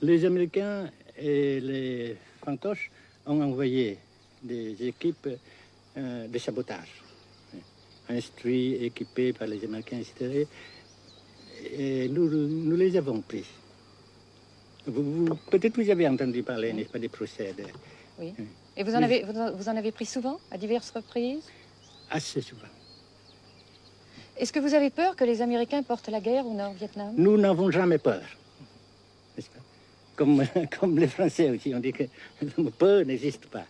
Les Américains et les fantoches ont envoyé des équipes de sabotage, instruits, équipés par les Américains, etc. Et nous les avons pris. Peut-être vous avez entendu parler, n'est-ce pas, des procès. Oui. Et vous en avez pris souvent, à diverses reprises? Assez souvent. Est-ce que vous avez peur que les Américains portent la guerre au Nord-Vietnam? Nous n'avons jamais peur, n'est-ce pas? Comme les Français aussi, on dit que peur n'existe pas.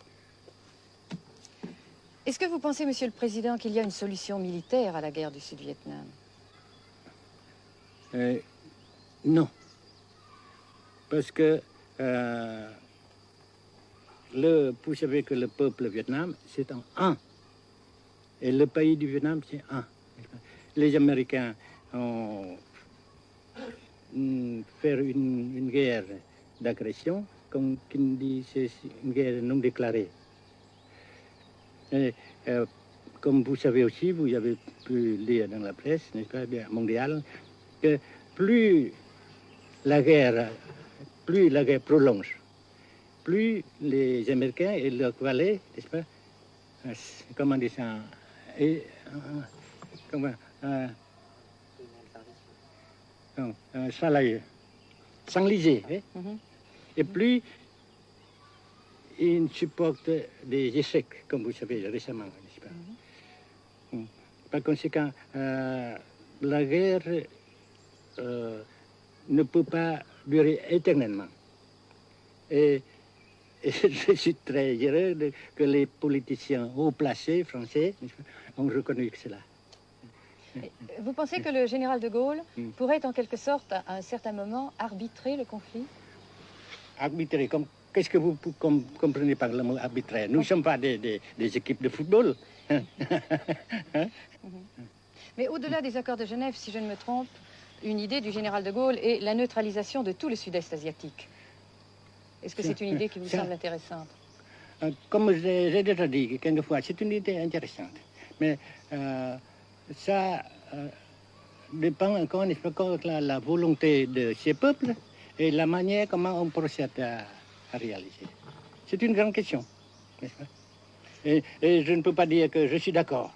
Est-ce que vous pensez, Monsieur le Président, qu'il y a une solution militaire à la guerre du Sud-Vietnam? Non. Parce que vous savez que le peuple Vietnam, c'est un. Et le pays du Vietnam, c'est un. Les Américains ont fait une guerre d'agression, comme qui dit, c'est une guerre non déclarée. Et, comme vous savez aussi, vous avez pu lire dans la presse, n'est-ce pas, mondiale, que plus la guerre prolonge, plus les Américains et leurs valets, n'est-ce pas, comment dire ça, s'enliser, et plus ils supportent des échecs, comme vous savez récemment, n'est-ce pas? Par conséquent, la guerre ne peut pas durer éternellement. Et je suis très heureux que les politiciens haut placés français ont reconnu cela. Vous pensez que le général de Gaulle pourrait en quelque sorte, à un certain moment, arbitrer le conflit? Arbitrer, qu'est-ce que vous comprenez par le mot arbitraire? Nous ne sommes pas des équipes de football. Mais au-delà des accords de Genève, si je ne me trompe, une idée du général de Gaulle est la neutralisation de tout le sud-est asiatique. Est-ce que c'est une idée qui vous semble intéressante? Comme j'ai déjà dit quelquefois, c'est une idée intéressante. Mais ça dépend encore de la volonté de ces peuples et la manière comment on procède à réaliser. C'est une grande question, n'est-ce pas? Et je ne peux pas dire que je suis d'accord.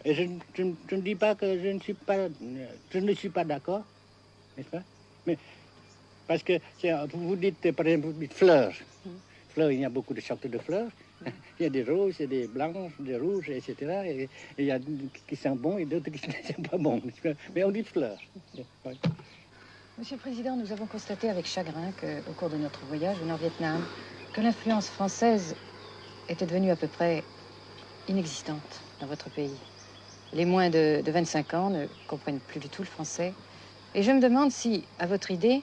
Et je ne dis pas que je ne suis pas d'accord, n'est-ce pas? Mais parce que vous dites, par exemple, vous dites fleurs. Fleurs, il y a beaucoup de sortes de fleurs. Il y a des roses, des blanches, des rouges, etc. Et il y a qui sont bons et d'autres qui ne sont pas bons. Mais on dit fleurs. Monsieur le Président, nous avons constaté avec chagrin qu'au cours de notre voyage au Nord-Vietnam, que l'influence française était devenue à peu près inexistante dans votre pays. Les moins de 25 ans ne comprennent plus du tout le français. Et je me demande si, à votre idée,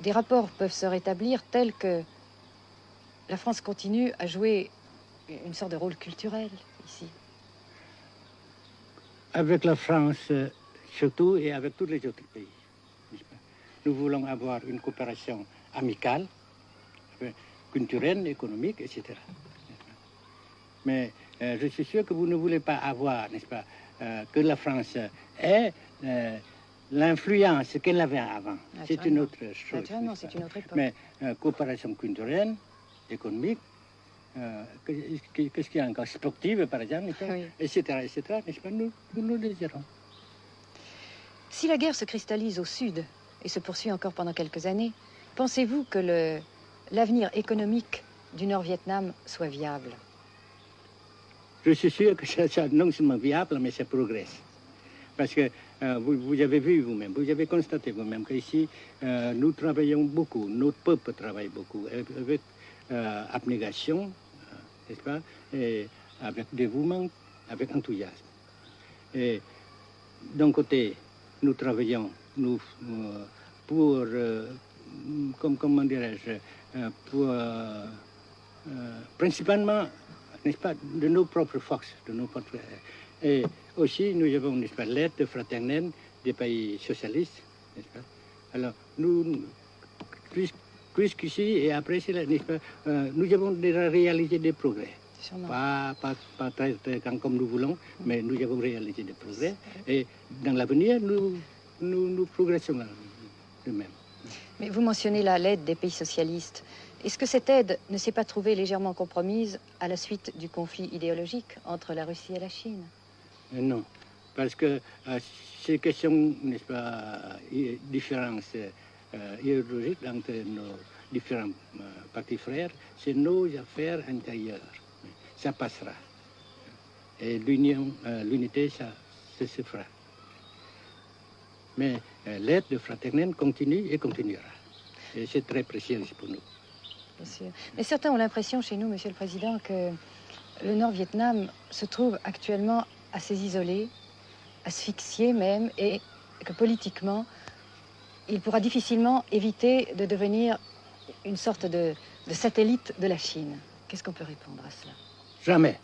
des rapports peuvent se rétablir tels que la France continue à jouer une sorte de rôle culturel ici. Avec la France surtout et avec tous les autres pays. Nous voulons avoir une coopération amicale, culturelle, économique, etc. Mais je suis sûr que vous ne voulez pas avoir, n'est-ce pas, que la France ait l'influence qu'elle avait avant. C'est une autre chose. Naturellement, c'est une autre époque. Mais coopération culturelle, économique, qu'est-ce qu'il y a encore, sportive par exemple, oui. etc., n'est-ce pas, nous le désirons. Si la guerre se cristallise au sud et se poursuit encore pendant quelques années, pensez-vous que l'avenir économique du Nord-Vietnam soit viable? Je suis sûr que c'est non seulement viable, mais ça progresse. Parce que vous avez vu vous-même, vous avez constaté vous-même qu'ici, nous travaillons beaucoup, notre peuple travaille beaucoup, avec abnégation, n'est-ce pas, et avec dévouement, avec enthousiasme. Et d'un côté, nous travaillons pour, comment dirais-je, principalement, n'est-ce pas, de nos propres forces, de nos propres... Et aussi, nous avons, n'est-ce pas, l'aide fraternelle des pays socialistes, n'est-ce pas? Alors, nous, jusqu'ici et après cela, n'est-ce pas, nous avons déjà réalisé des progrès. Pas très grand comme nous voulons, mais nous avons réalisé des progrès. Et dans l'avenir, nous progressons de même. Mais vous mentionnez là l'aide des pays socialistes. Est-ce que cette aide ne s'est pas trouvée légèrement compromise à la suite du conflit idéologique entre la Russie et la Chine? Non, parce que ces questions, n'est-ce pas, différences idéologiques entre nos différents partis frères, c'est nos affaires intérieures. Ça passera. Et l'unité, ça se fera. Mais l'aide fraternelle continue et continuera. Et c'est très précieux pour nous. Bien sûr. Mais certains ont l'impression chez nous, Monsieur le Président, que le Nord-Vietnam se trouve actuellement assez isolé, asphyxié même, et que politiquement, il pourra difficilement éviter de devenir une sorte de satellite de la Chine. Qu'est-ce qu'on peut répondre à cela? Jamais.